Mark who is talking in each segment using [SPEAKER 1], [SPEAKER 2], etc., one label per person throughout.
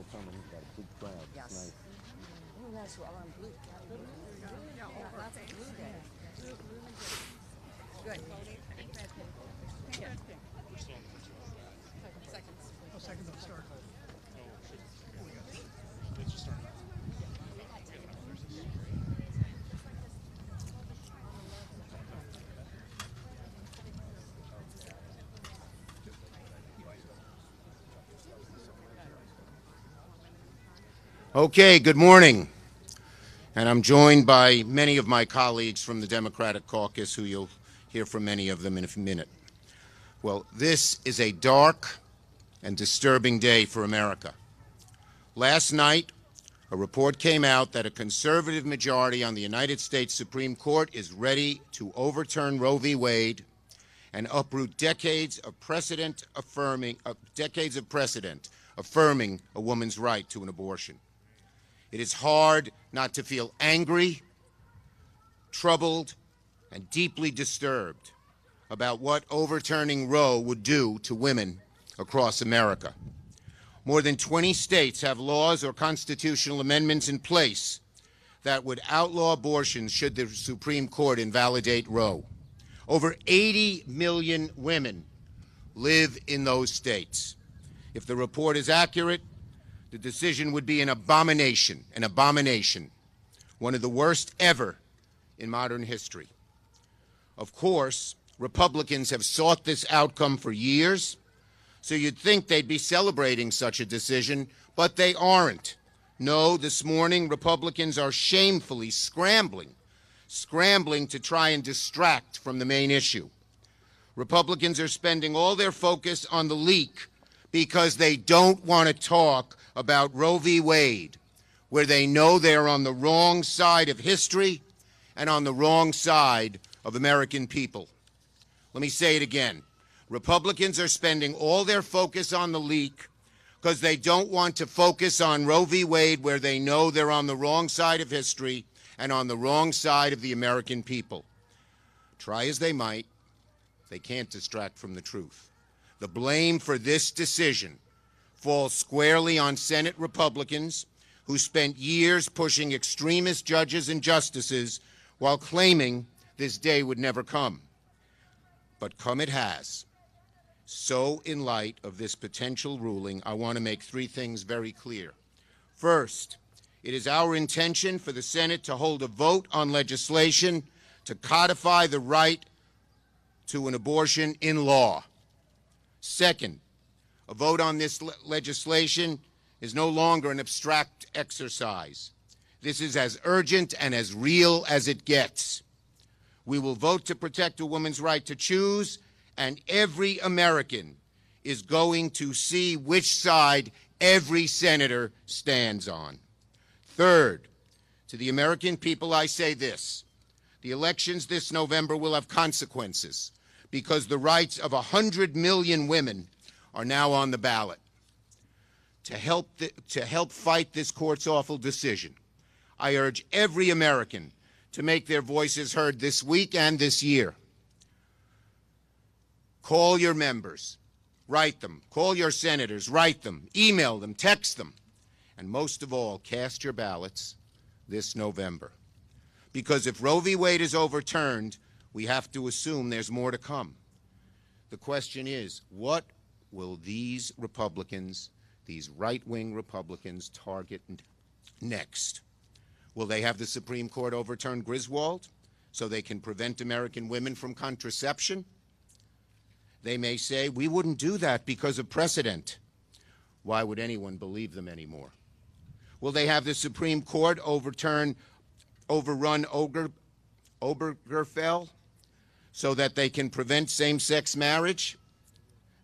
[SPEAKER 1] beautiful summer. We've got a big crowd. It's
[SPEAKER 2] Yes.
[SPEAKER 1] nice.
[SPEAKER 2] Oh, that's all on blue. Yeah, lots of blue day. Good.
[SPEAKER 1] Okay, good morning. And I'm joined by many of my colleagues from the Democratic caucus, who you'll hear from many of them in a minute. Well, this is a dark and disturbing day for America. Last night, a report came out that a conservative majority on the United States Supreme Court is ready to overturn Roe v. Wade and uproot decades of precedent affirming a woman's right to an abortion. It is hard not to feel angry, troubled, and deeply disturbed about what overturning Roe would do to women across America. More than 20 states have laws or constitutional amendments in place that would outlaw abortions should the Supreme Court invalidate Roe. Over 80 million women live in those states. If the report is accurate, the decision would be an abomination, one of the worst ever in modern history. Of course, Republicans have sought this outcome for years, so you'd think they'd be celebrating such a decision, but they aren't. No, this morning, Republicans are shamefully scrambling to try and distract from the main issue. Republicans are spending all their focus on the leak because they don't want to talk about Roe v. Wade, where they know they're on the wrong side of history and on the wrong side of American people. Let me say it again. Republicans are spending all their focus on the leak because they don't want to focus on Roe v. Wade, where they know they're on the wrong side of history and on the wrong side of the American people. Try as they might, they can't distract from the truth. The blame for this decision falls squarely on Senate Republicans who spent years pushing extremist judges and justices while claiming this day would never come. But come it has. So in light of this potential ruling, I want to make three things very clear. First, it is our intention for the Senate to hold a vote on legislation to codify the right to an abortion in law. Second, a vote on this legislation is no longer an abstract exercise. This is as urgent and as real as it gets. We will vote to protect a woman's right to choose, and every American is going to see which side every senator stands on. Third, to the American people, I say this: the elections this November will have consequences because the rights of 100 million women are now on the ballot. To help fight this court's awful decision, I urge every American to make their voices heard this week and this year. Call your members, write them. Call your senators, write them, email them, text them. And most of all, cast your ballots this November. Because if Roe v. Wade is overturned, we have to assume there's more to come. The question is, what will these Republicans, these right-wing Republicans, target next? Will they have the Supreme Court overturn Griswold so they can prevent American women from contraception? They may say, we wouldn't do that because of precedent. Why would anyone believe them anymore? Will they have the Supreme Court overrun Obergefell so that they can prevent same-sex marriage?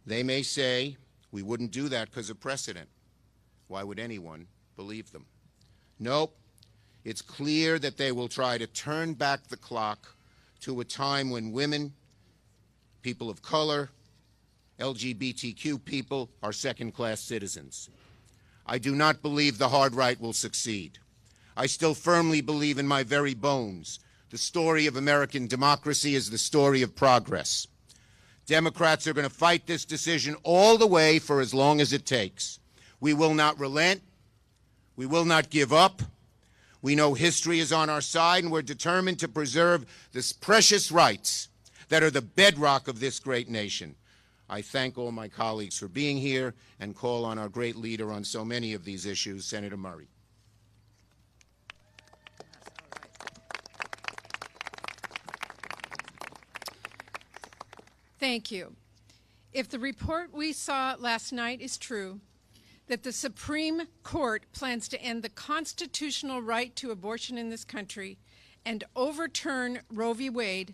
[SPEAKER 1] They may say, we wouldn't do that because of precedent. Why would anyone believe them? Nope. It's clear that they will try to turn back the clock to a time when women, people of color, LGBTQ people are second-class citizens. I do not believe the hard right will succeed. I still firmly believe in my very bones the story of American democracy is the story of progress. Democrats are going to fight this decision all the way for as long as it takes. We will not relent. We will not give up. We know history is on our side, and we're determined to preserve the precious rights that are the bedrock of this great nation. I thank all my colleagues for being here and call on our great leader on so many of these issues, Senator Murray.
[SPEAKER 3] Thank you. If the report we saw last night is true, that the Supreme Court plans to end the constitutional right to abortion in this country and overturn Roe v. Wade,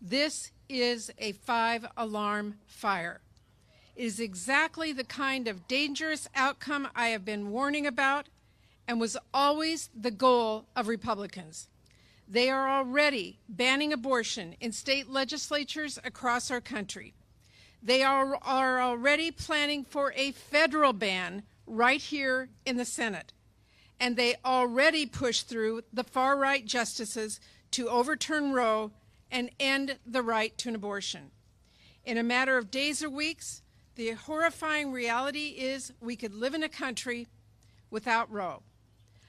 [SPEAKER 3] this is a 5-alarm fire. It is exactly the kind of dangerous outcome I have been warning about and was always the goal of Republicans. They are already banning abortion in state legislatures across our country. They are already planning for a federal ban right here in the Senate. And they already pushed through the far-right justices to overturn Roe and end the right to an abortion. In a matter of days or weeks, the horrifying reality is we could live in a country without Roe,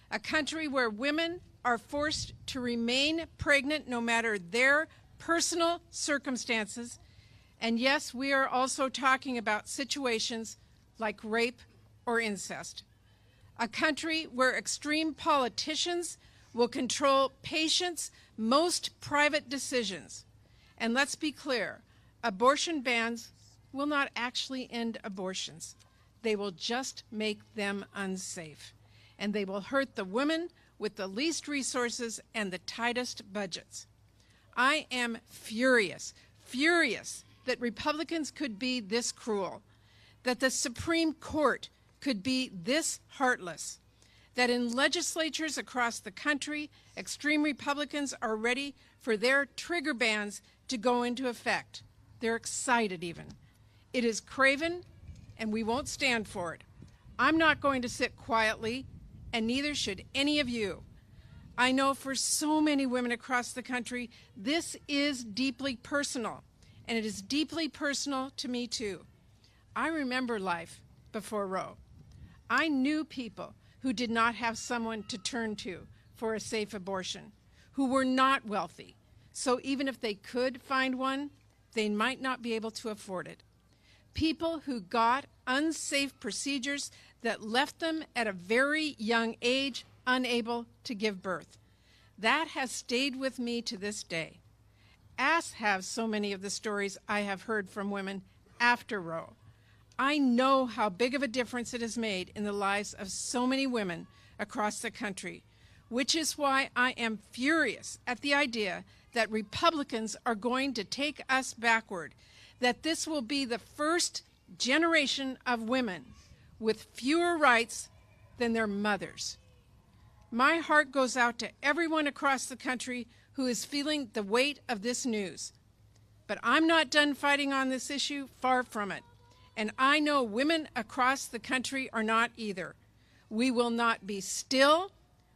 [SPEAKER 3] a country where women are forced to remain pregnant no matter their personal circumstances. And yes, we are also talking about situations like rape or incest. A country where extreme politicians will control patients' most private decisions. And let's be clear, abortion bans will not actually end abortions. They will just make them unsafe. And they will hurt the women with the least resources and the tightest budgets. I am furious that Republicans could be this cruel, that the Supreme Court could be this heartless, that in legislatures across the country, extreme Republicans are ready for their trigger bans to go into effect. They're excited even. It is craven, and we won't stand for it. I'm not going to sit quietly, and neither should any of you. I know for so many women across the country, this is deeply personal, and it is deeply personal to me too. I remember life before Roe. I knew people who did not have someone to turn to for a safe abortion, who were not wealthy, so even if they could find one, they might not be able to afford it. People who got unsafe procedures that left them at a very young age unable to give birth. That has stayed with me to this day, as have so many of the stories I have heard from women after Roe. I know how big of a difference it has made in the lives of so many women across the country, which is why I am furious at the idea that Republicans are going to take us backward, that this will be the first generation of women with fewer rights than their mothers. My heart goes out to everyone across the country who is feeling the weight of this news. But I'm not done fighting on this issue, far from it. And I know women across the country are not either. We will not be still,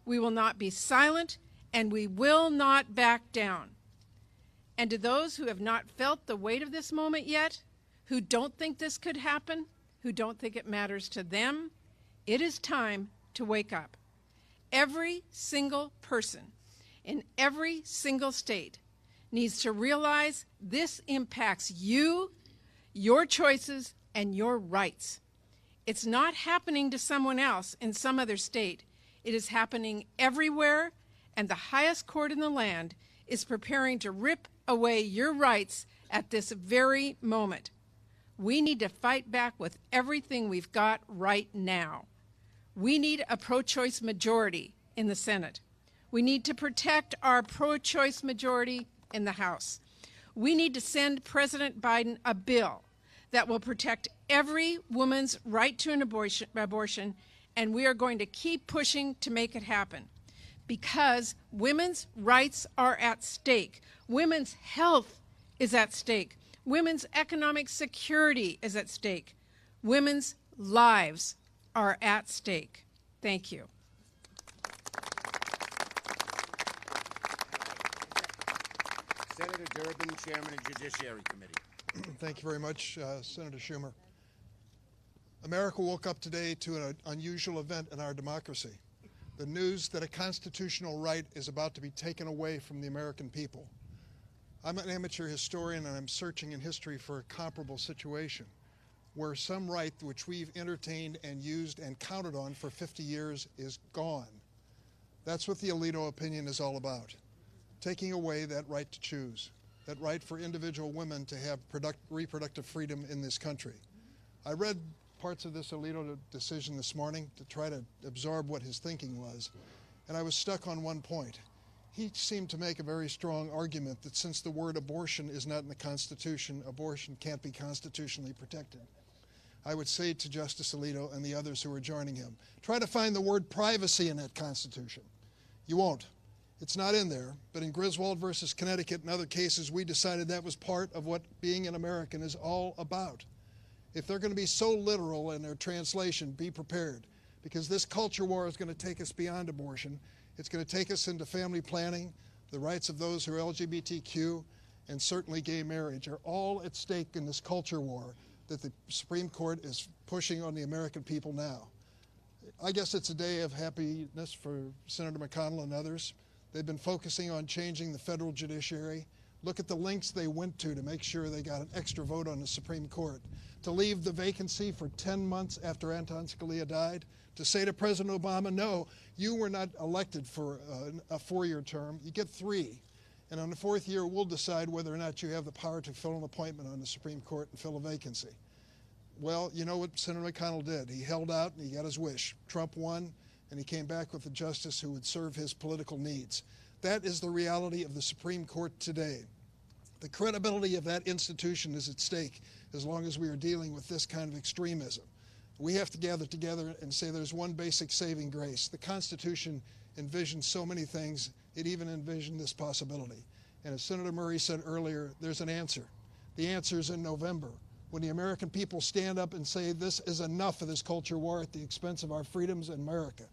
[SPEAKER 3] we will not be silent, and we will not back down. And to those who have not felt the weight of this moment yet, who don't think this could happen, who don't think it matters to them, it is time to wake up. Every single person in every single state needs to realize this impacts you, your choices, and your rights. It's not happening to someone else in some other state. It is happening everywhere, and the highest court in the land is preparing to rip away your rights at this very moment. We need to fight back with everything we've got right now. We need a pro-choice majority in the Senate. We need to protect our pro-choice majority in the House. We need to send President Biden a bill that will protect every woman's right to an abortion, and we are going to keep pushing to make it happen, because women's rights are at stake. Women's health is at stake. Women's economic security is at stake. Women's lives are at stake. Thank you.
[SPEAKER 1] Senator Durbin, Chairman of the Judiciary Committee.
[SPEAKER 4] Thank you very much, Senator Schumer. America woke up today to an unusual event in our democracy. The news that a constitutional right is about to be taken away from the American people. I'm an amateur historian and I'm searching in history for a comparable situation where some right which we've entertained and used and counted on for 50 years is gone. That's what the Alito opinion is all about. Taking away that right to choose, that right for individual women to have reproductive freedom in this country. I read parts of this Alito decision this morning to try to absorb what his thinking was, and I was stuck on one point. He seemed to make a very strong argument that since the word abortion is not in the Constitution, abortion can't be constitutionally protected. I would say to Justice Alito and the others who are joining him, try to find the word privacy in that Constitution. You won't. It's not in there, but in Griswold versus Connecticut and other cases, we decided that was part of what being an American is all about. If they're going to be so literal in their translation, be prepared, because this culture war is going to take us beyond abortion. It's going to take us into family planning, the rights of those who are LGBTQ, and certainly gay marriage are all at stake in this culture war that the Supreme Court is pushing on the American people now. I guess it's a day of happiness for Senator McConnell and others. They've been focusing on changing the federal judiciary. Look at the lengths they went to make sure they got an extra vote on the Supreme Court. To leave the vacancy for 10 months after Anton Scalia died, to say to President Obama, no, you were not elected for a 4-year term, you get 3. And on the 4th year, we'll decide whether or not you have the power to fill an appointment on the Supreme Court and fill a vacancy. Well, you know what Senator McConnell did. He held out and he got his wish. Trump won, and he came back with a justice who would serve his political needs. That is the reality of the Supreme Court today. The credibility of that institution is at stake as long as we are dealing with this kind of extremism. We have to gather together and say there's one basic saving grace. The Constitution envisioned so many things, it even envisioned this possibility. And as Senator Murray said earlier, there's an answer. The answer is in November, when the American people stand up and say this is enough of this culture war at the expense of our freedoms in America.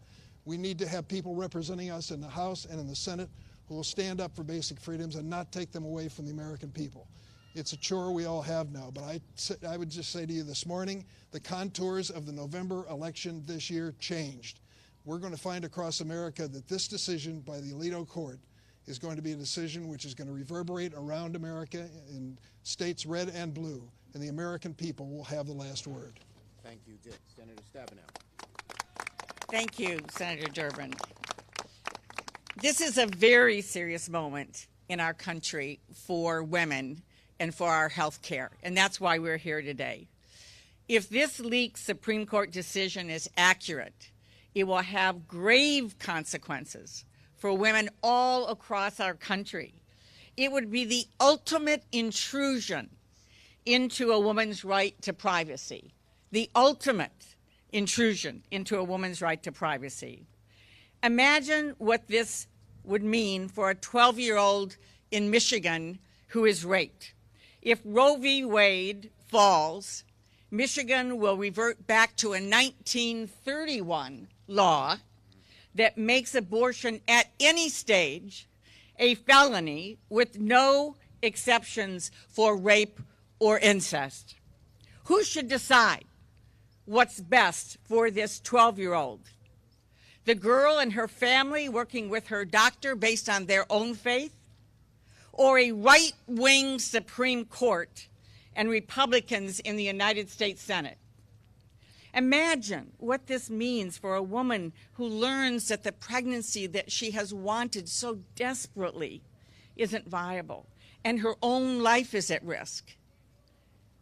[SPEAKER 4] We need to have people representing us in the House and in the Senate who will stand up for basic freedoms and not take them away from the American people. It's a chore we all have now, but I would just say to you this morning, the contours of the November election this year changed. We're going to find across America that this decision by the Alito Court is going to be a decision which is going to reverberate around America in states red and blue, and the American people will have the last word.
[SPEAKER 1] Thank you, Dick. Senator Stabenow.
[SPEAKER 2] Thank you, Senator Durbin. This is a very serious moment in our country for women and for our health care, and that's why we're here today. If this leaked Supreme Court decision is accurate, it will have grave consequences for women all across our country. It would be the ultimate intrusion into a woman's right to privacy, the ultimate intrusion into a woman's right to privacy. Imagine what this would mean for a 12-year-old in Michigan who is raped. If Roe v. Wade falls, Michigan will revert back to a 1931 law that makes abortion at any stage a felony with no exceptions for rape or incest. Who should decide what's best for this 12-year-old? The girl and her family working with her doctor based on their own faith? Or a right-wing Supreme Court and Republicans in the United States Senate? Imagine what this means for a woman who learns that the pregnancy that she has wanted so desperately isn't viable and her own life is at risk.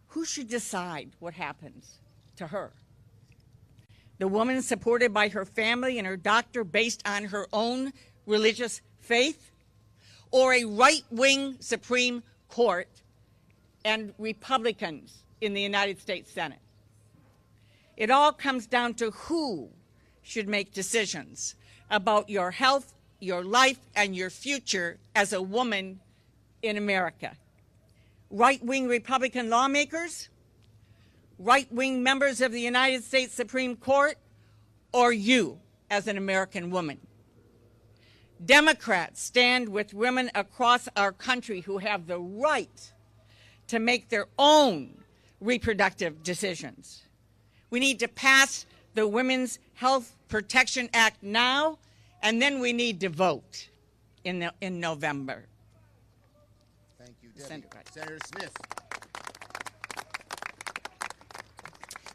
[SPEAKER 2] Who should decide what happens to her? The woman supported by her family and her doctor based on her own religious faith? Or a right-wing Supreme Court and Republicans in the United States Senate? It all comes down to who should make decisions about your health, your life, and your future as a woman in America. Right-wing Republican lawmakers, right-wing members of the United States Supreme Court, or you as an American woman? Democrats stand with women across our country who have the right to make their own reproductive decisions. We need to pass the Women's Health Protection Act now, and then we need to vote in November.
[SPEAKER 1] Thank you, Debbie. Senator Smith.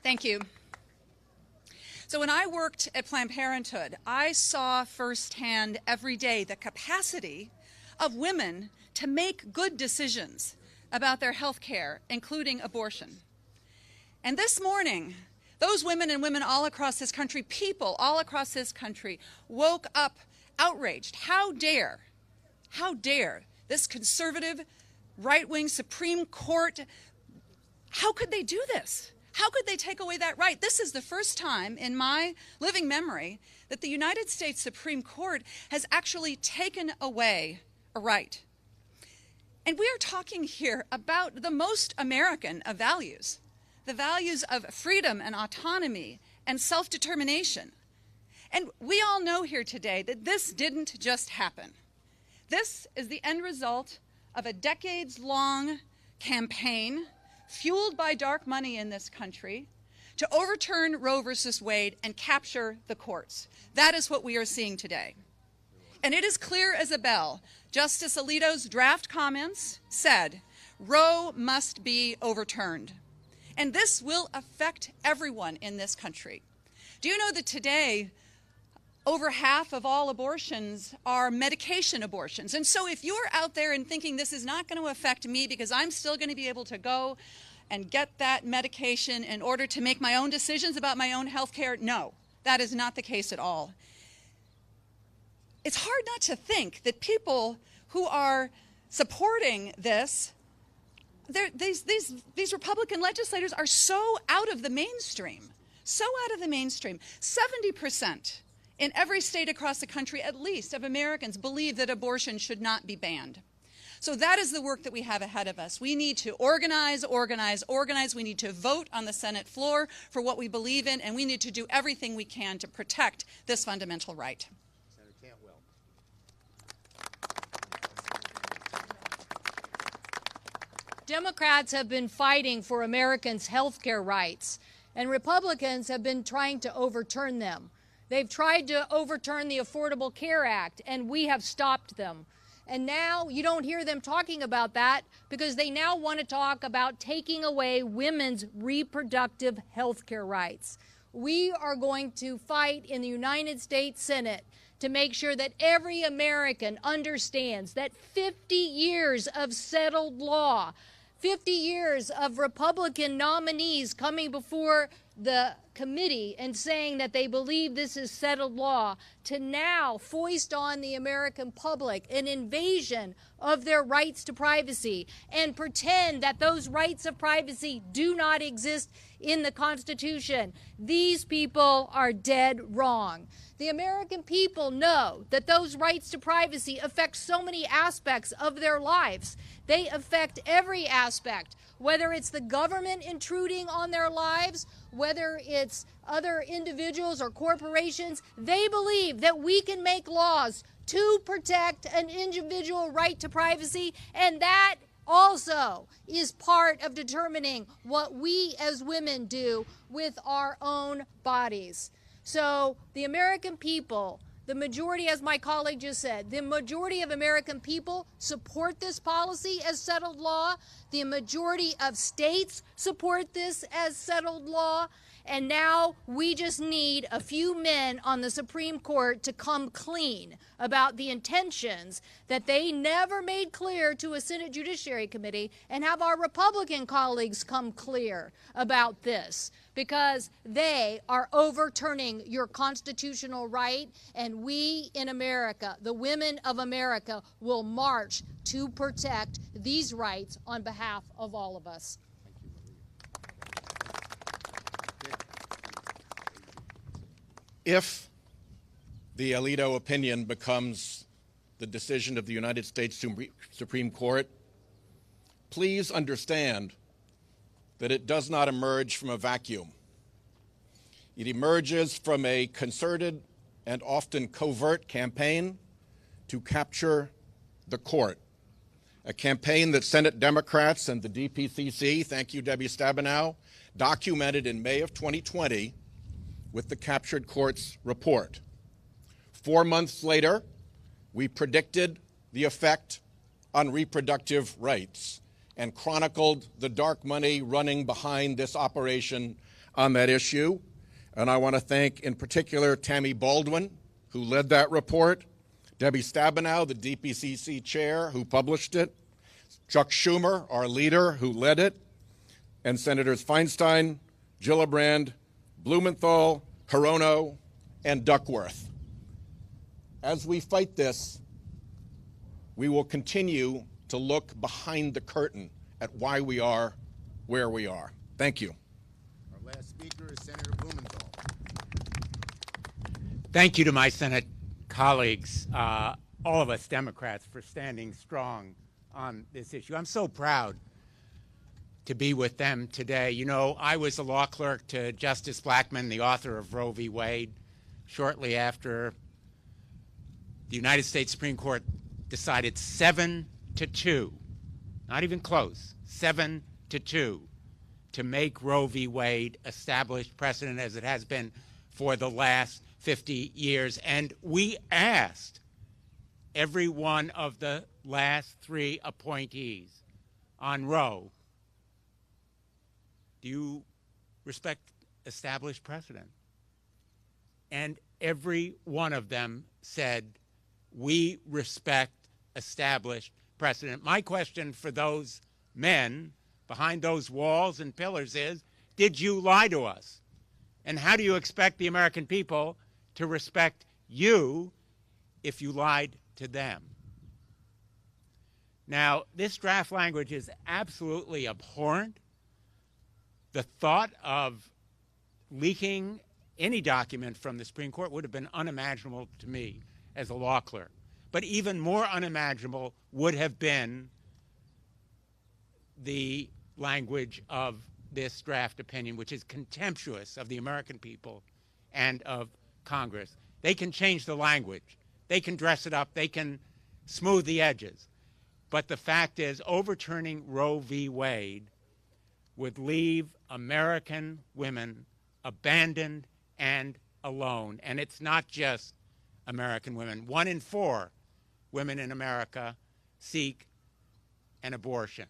[SPEAKER 5] Thank you. So when I worked at Planned Parenthood, I saw firsthand every day the capacity of women to make good decisions about their health care, including abortion. And this morning, those women and women all across this country, people all across this country, woke up outraged. How dare this conservative, right-wing Supreme Court, how could they do this? How could they take away that right? This is the first time in my living memory that the United States Supreme Court has actually taken away a right. And we are talking here about the most American of values, the values of freedom and autonomy and self-determination. And we all know here today that this didn't just happen. This is the end result of a decades-long campaign fueled by dark money in this country to overturn Roe versus Wade and capture the courts. That is what we are seeing today. And it is clear as a bell. Justice Alito's draft comments said, Roe must be overturned. And this will affect everyone in this country. Do you know that today, over half of all abortions are medication abortions? And so if you're out there and thinking this is not going to affect me because I'm still going to be able to go and get that medication in order to make my own decisions about my own health care, no, that is not the case at all. It's hard not to think that people who are supporting this, these Republican legislators are so out of the mainstream, 70% in every state across the country, at least, of Americans believe that abortion should not be banned. So that is the work that we have ahead of us. We need to organize. We need to vote on the Senate floor for what we believe in, and we need to do everything we can to protect this fundamental right.
[SPEAKER 1] Senator Cantwell.
[SPEAKER 6] Democrats have been fighting for Americans' health care rights, and Republicans have been trying to overturn them. They've tried to overturn the Affordable Care Act, and we have stopped them. And now you don't hear them talking about that because they now want to talk about taking away women's reproductive health care rights. We are going to fight in the United States Senate to make sure that every American understands that 50 years of settled law, 50 years of Republican nominees coming before the committee and saying that they believe this is settled law, to now foist on the American public an invasion of their rights to privacy and pretend that those rights of privacy do not exist in the Constitution. These people are dead wrong. The American people know that those rights to privacy affect so many aspects of their lives. They affect every aspect, whether it's the government intruding on their lives, whether it's other individuals or corporations. They believe that we can make laws to protect an individual right to privacy, and that also is part of determining what we as women do with our own bodies. So the American people, the majority, as my colleague just said, the majority of American people support this policy as settled law. The majority of states support this as settled law. And now we just need a few men on the Supreme Court to come clean about the intentions that they never made clear to a Senate Judiciary Committee, and have our Republican colleagues come clear about this, because they are overturning your constitutional right, and we in America, the women of America, will march to protect these rights on behalf of all of us.
[SPEAKER 7] If the Alito opinion becomes the decision of the United States Supreme Court, please understand that it does not emerge from a vacuum. It emerges from a concerted and often covert campaign to capture the court. a campaign that Senate Democrats and the DPCC, thank you, Debbie Stabenow, documented in May of 2020 with the Captured Courts report. 4 months later, we predicted the effect on reproductive rights and chronicled the dark money running behind this operation on that issue. And I want to thank, in particular, Tammy Baldwin, who led that report, Debbie Stabenow, the DPCC chair, who published it, Chuck Schumer, our leader, who led it, and Senators Feinstein, Gillibrand, Blumenthal, Hirono, and Duckworth. As we fight this, we will continue to look behind the curtain at why we are where we are. Thank you.
[SPEAKER 1] Our last speaker is Senator Blumenthal.
[SPEAKER 8] Thank you to my Senate colleagues, all of us Democrats, for standing strong on this issue. I'm so proud to be with them today. You know, I was a law clerk to Justice Blackmun, the author of Roe v. Wade, shortly after the United States Supreme Court decided 7-2, not even close, 7-2, to make Roe v. Wade established precedent as it has been for the last 50 years. And we asked every one of the last 3 appointees on Roe, do you respect established precedent? And every one of them said, we respect established precedent. My question for those men behind those walls and pillars is, did you lie to us? And how do you expect the American people to respect you if you lied to them? Now, this draft language is absolutely abhorrent. The thought of leaking any document from the Supreme Court would have been unimaginable to me as a law clerk. But even more unimaginable would have been the language of this draft opinion, which is contemptuous of the American people and of Congress. They can change the language. They can dress it up. They can smooth the edges. But the fact is, overturning Roe v. Wade would leave American women abandoned and alone. And it's not just American women. 1 in 4 women in America seek an abortion.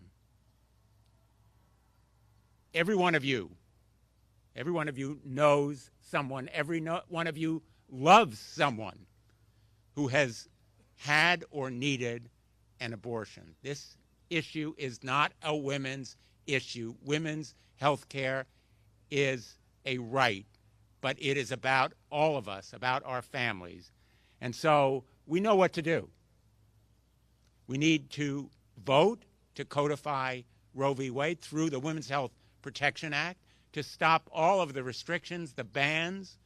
[SPEAKER 8] Every one of you knows someone, one of you loves someone who has had or needed an abortion. This issue is not a women's issue. Women's health care is a right, but it is about all of us, about our families. And so we know what to do. We need to vote to codify Roe v. Wade through the Women's Health Protection Act, to stop all of the restrictions, the bans,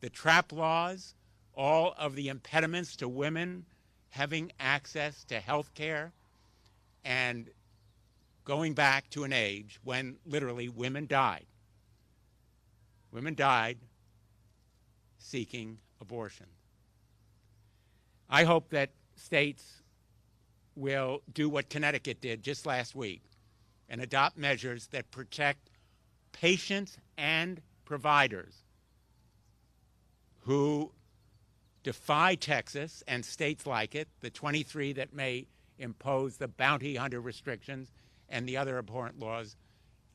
[SPEAKER 8] the trap laws, all of the impediments to women having access to health care, and going back to an age when literally women died. Women died seeking abortion. I hope that states will do what Connecticut did just last week and adopt measures that protect patients and providers who defy Texas and states like it, the 23 that may impose the bounty hunter restrictions and the other abhorrent laws,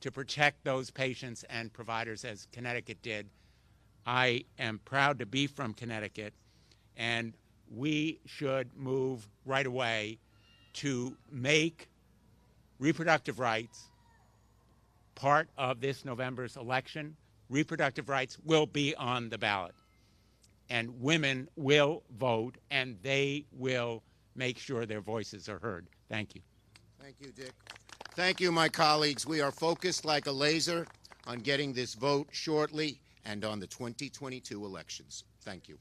[SPEAKER 8] to protect those patients and providers as Connecticut did. I am proud to be from Connecticut, and we should move right away to make reproductive rights part of this November's election. Reproductive rights will be on the ballot, and women will vote, and they will make sure their voices are heard. Thank you.
[SPEAKER 1] Thank you, Dick. Thank you, my colleagues. We are focused like a laser on getting this vote shortly and on the 2022 elections. Thank you.